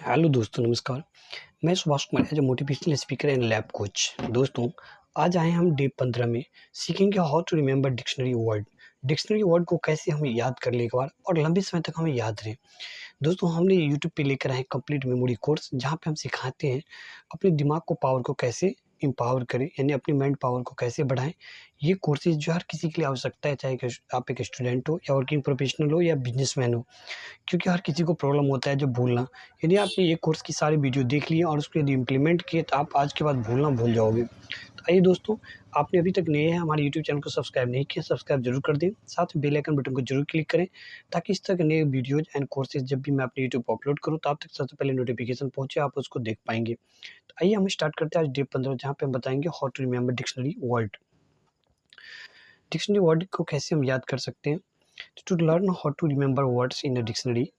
Hello दोस्तों, नमस्कार। मैं Subhash Kumar as a motivational speaker and lab coach. दोस्तों, आज आए हम डे 15 में सीखेंगे how to remember dictionary word. Dictionary word को कैसे हमें याद कर ले एक बार और लंबे समय तक हमें याद रहे। दोस्तों, हमने यूट्यूब पे लेकर आए कंप्लीट मेमोरी कोर्स, जहाँ पे हम सिखाते हैं अपने दिमाग को पावर को कैसे एम्पावर करें, यानी अपनी माइंड पावर को कैसे बढ़ाएं। ये कोर्सेज जो हर किसी के लिए आवश्यकता है, चाहे कि आप एक स्टूडेंट हो या वर्किंग प्रोफेशनल हो या बिजनेसमैन हो, क्योंकि हर किसी को प्रॉब्लम होता है जो भूलना। यदि आपने ये कोर्स की सारी वीडियो देख ली और उसको यदि इम्प्लीमेंट किए तो आप आज के बाद भूलना भूल जाओगे। तो आइए दोस्तों, आपने अभी तक नए हैं हमारे यूट्यूब चैनल को सब्सक्राइब नहीं किया, सब्सक्राइब जरूर कर दें। साथ में बेल आइकन बटन को जरूर क्लिक करें, ताकि इस तरह के नए वीडियोज एंड कोर्सेज जब भी मैं अपने यूट्यूब पर अपलोड करूँ तो आप तक सबसे पहले नोटिफिकेशन पहुँचे, आप उसको देख पाएंगे। तो आइए हम स्टार्ट करते हैं आज डे 15, जहाँ पे हम बताएंगे how to remember dictionary word. Dictionary word को कैसे हम याद कर सकते हैं। To learn how to remember words in a dictionary,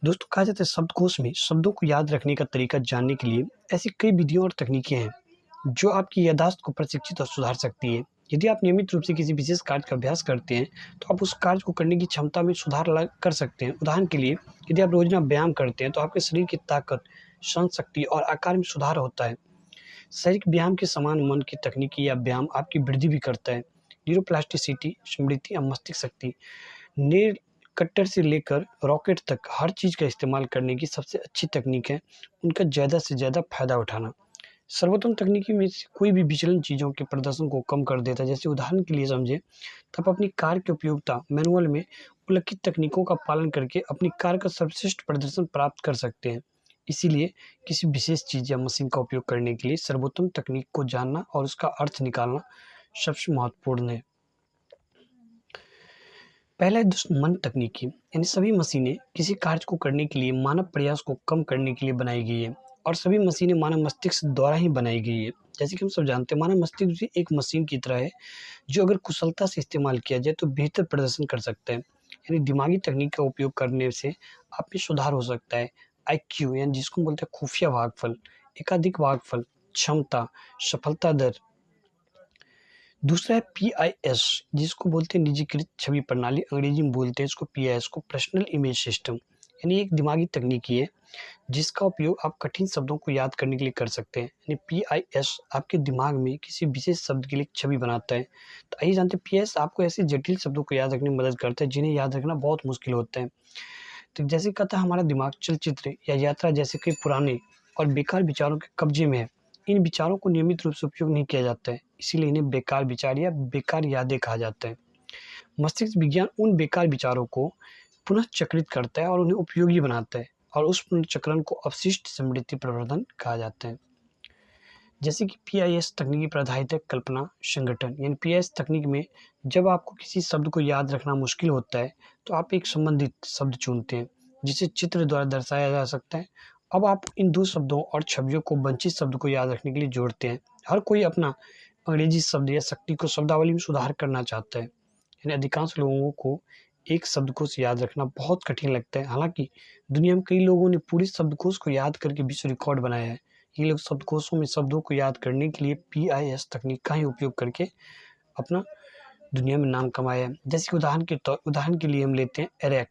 दोस्तों कहा जाता है शब्दकोश में शब्दों को याद रखने का तरीका जानने के लिए ऐसी कई विधियों और तकनीकें हैं जो आपकी याददाश्त को प्रशिक्षित और सुधार सकती है। यदि आप नियमित रूप से किसी विशेष कार्य का अभ्यास करते हैं तो आप उस कार्य को करने की क्षमता में सुधार कर सकते हैं। उदाहरण के लिए, यदि आप रोजाना व्यायाम करते हैं तो आपके शरीर की ताकत, सहन शक्ति और आकार में सुधार होता है। शारीरिक व्यायाम के समान मन की तकनीकी या व्यायाम आपकी वृद्धि भी करता है। न्यूरोप्लास्टिसिटी, स्मृति या मस्तिष्क शक्ति, नेल कटर से लेकर रॉकेट तक हर चीज़ का इस्तेमाल करने की सबसे अच्छी तकनीक है उनका ज़्यादा से ज़्यादा फ़ायदा उठाना। सर्वोत्तम तकनीकी में से कोई भी विचलन चीज़ों के प्रदर्शन को कम कर देता है। जैसे उदाहरण के लिए समझें, तो आप अपनी कार की उपयोगिता मैनुअल में उल्लिखित तकनीकों का पालन करके अपनी कार का सर्वश्रेष्ठ प्रदर्शन प्राप्त कर सकते हैं। इसीलिए किसी विशेष चीज़ या मशीन का उपयोग करने के लिए सर्वोत्तम तकनीक को जानना और उसका अर्थ निकालना सबसे महत्वपूर्ण है। पहला है दोस्त मन तकनीकी, यानी सभी मशीनें किसी कार्य को करने के लिए मानव प्रयास को कम करने के लिए बनाई गई है और सभी मशीनें मानव मस्तिष्क द्वारा ही बनाई गई है। जैसे कि हम सब जानते हैं, मानव मस्तिष्क भी एक मशीन की तरह है जो अगर कुशलता से इस्तेमाल किया जाए तो बेहतर प्रदर्शन कर सकता है। यानी दिमागी तकनीक का उपयोग करने से आप में सुधार हो सकता है। IQ, यानी जिसको हम बोलते हैं खुफिया भागफल, एकाधिक भागफल, क्षमता, सफलता दर। दूसरा है PIS, जिसको बोलते हैं निजीकृत छवि प्रणाली, अंग्रेजी में बोलते हैं इसको PIS को, पर्सनल इमेज सिस्टम। यानी एक दिमागी तकनीकी है जिसका उपयोग आप कठिन शब्दों को याद करने के लिए कर सकते हैं। यानी PIS आपके दिमाग में किसी विशेष शब्द के लिए एक छवि बनाता है। तो आइए जानते हैं, PIS आपको ऐसे जटिल शब्दों को याद रखने में मदद करता है जिन्हें याद रखना बहुत मुश्किल होता है। तो जैसे कहता है, हमारा दिमाग चलचित्र या यात्रा जैसे कई पुराने और बेकार विचारों के कब्जे में है। इन विचारों को नियमित रूप से उपयोग नहीं किया जाता है, इसीलिए इन्हें बेकार विचार या बेकार यादें कहा जाता है। मस्तिष्क विज्ञान उन बेकार विचारों को पुनः चक्रित करता है और उन्हें उपयोगी बनाता है, और उस पुनर्चक्रण को अवशिष्ट स्मृति प्रवर्धन कहा जाता है। जैसे कि PIS तकनीकी पर आधारित है कल्पना संगठन, यानी PIS तकनीक में जब आपको किसी शब्द को याद रखना मुश्किल होता है तो आप एक संबंधित शब्द चुनते हैं जिसे चित्र द्वारा दर्शाया जा सकता है। अब आप इन दो शब्दों और छवियों को वंचित शब्द को याद रखने के लिए जोड़ते हैं। हर कोई अपना अंग्रेजी शब्द या शक्ति को शब्दावली में सुधार करना चाहता है। यानी अधिकांश लोगों को एक शब्दकोश याद रखना बहुत कठिन लगता है। हालांकि दुनिया में कई लोगों ने पूरे शब्दकोश को याद करके विश्व रिकॉर्ड बनाया है। ये लोग शब्दकोशों में शब्दों को याद करने के लिए PIS तकनीक का ही उपयोग करके अपना दुनिया में नाम कमाया है। जैसे कि उदाहरण के लिए हम लेते हैं एरेक।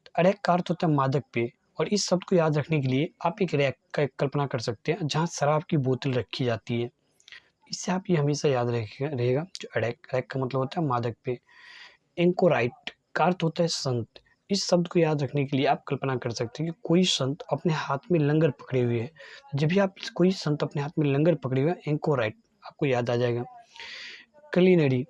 तो एरेक का अर्थ होता है मादक पेय, और इस शब्द को याद रखने के लिए आप एक रैक का कल्पना कर सकते हैं जहाँ शराब की बोतल रखी जाती है। इससे आप ये हमेशा याद रहेगा जो एरेक का मतलब होता है मादक पेय। एंकोराइट का अर्थ होता है संत। इस शब्द को याद रखने के लिए आप कल्पना कर सकते हैं कि कोई संत अपने हाथ में लंगर पकड़े हुए है। जब भी आप कोई संत अपने हाथ में लंगर पकड़े हुए, एंकोराइट आपको याद आ जाएगा। कलिनरी,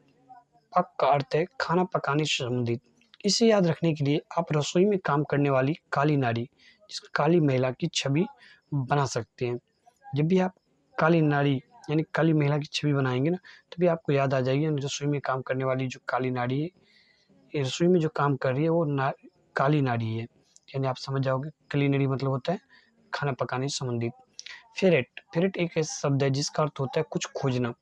पक का अर्थ है खाना पकाने से संबंधित। इसे याद रखने के लिए आप रसोई में काम करने वाली काली नारी, जिस काली महिला की छवि बना सकते हैं। जब भी आप काली नारी यानी काली महिला की छवि बनाएंगे ना, तभी आपको याद आ जाएगी रसोई में काम करने वाली जो काली नारी है, ये रसोई में जो काम कर रही है वो काली नारी है। यानी आप समझ जाओगे क्लिनरी मतलब होता है खाना पकाने से संबंधित। फेरेट एक ऐसा शब्द है जिसका अर्थ होता है कुछ खोजना।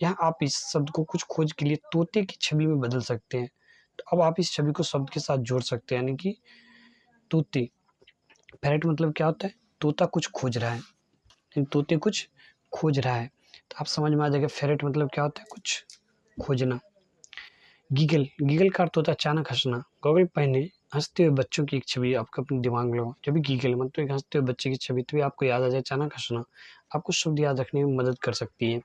यहाँ आप इस शब्द को कुछ खोज के लिए तोते की छवि में बदल सकते हैं। तो अब आप इस छवि को शब्द के साथ जोड़ सकते हैं, यानी कि तोते। फेरेट मतलब क्या होता है, तोता कुछ खोज रहा है, तोते कुछ खोज रहा है। तो आप समझ में आ जाएगा फेरेट मतलब क्या होता है, कुछ खोजना। गीगल का अर्थ होता है अचानक हंसना। गॉगल पहने हँसते हुए बच्चों की एक छवि आपको अपने दिमाग में लो, जब भी गीगल मन तो एक हँसते हुए बच्चे की छवि तभी आपको याद आ जाए, अचानक हँसना आपको शब्द याद रखने में मदद कर सकती है।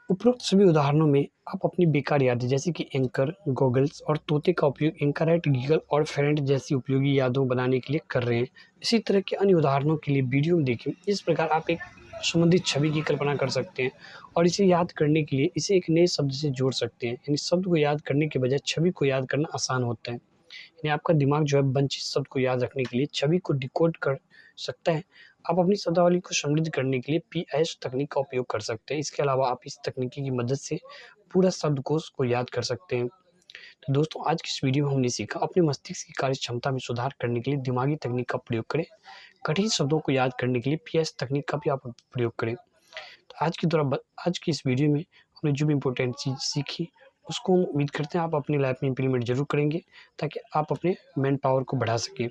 उपरोक्त सभी उदाहरणों में आप अपनी बेकार यादें जैसे कि एंकर, गॉगल्स और तोते का उपयोग एंकराइट, गीगल और फेरेंट जैसी उपयोगी यादों बनाने के लिए कर रहे हैं। इसी तरह के अन्य उदाहरणों के लिए वीडियो में देखें। इस प्रकार आप एक संबंधित छवि की कल्पना कर सकते हैं और इसे याद करने के लिए इसे एक नए शब्द से जोड़ सकते हैं। यानी शब्द को याद करने के बजाय छवि को याद करना आसान होता है। यानी आपका दिमाग जो है वंचित शब्द को याद रखने के लिए छवि को डिकोड कर सकता है। आप अपनी शब्दावली को समृद्ध करने के लिए पीएस तकनीक का उपयोग कर सकते हैं। इसके अलावा आप इस तकनीकी की मदद से पूरा शब्दकोश को याद कर सकते हैं। तो दोस्तों, आज की इस वीडियो में हमने सीखा अपने मस्तिष्क की कार्य क्षमता में सुधार करने के लिए दिमागी तकनीक का प्रयोग करें। कठिन शब्दों को याद करने के लिए पीएस तकनीक का भी आप प्रयोग करें। तो आज की इस वीडियो में हमने जो भी इम्पोर्टेंट चीज़ सीखी उसको हम उम्मीद करते हैं आप अपनी लाइफ में इम्प्लीमेंट ज़रूर करेंगे, ताकि आप अपने मैन पावर को बढ़ा सकें।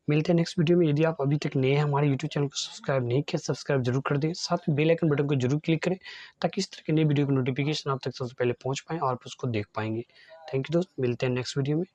मिलते हैं नेक्स्ट वीडियो में। यदि आप अभी तक नए हैं, हमारे यूट्यूब चैनल को सब्सक्राइब नहीं किया, सब्सक्राइब जरूर कर दें। साथ में बेल आइकन बटन को जरूर क्लिक करें, ताकि इस तरह के नए वीडियो की नोटिफिकेशन आप तक सबसे पहले पहुंच पाएँ और आप उसको देख पाएंगे। थैंक यू दोस्त, मिलते हैं नेक्स्ट वीडियो में।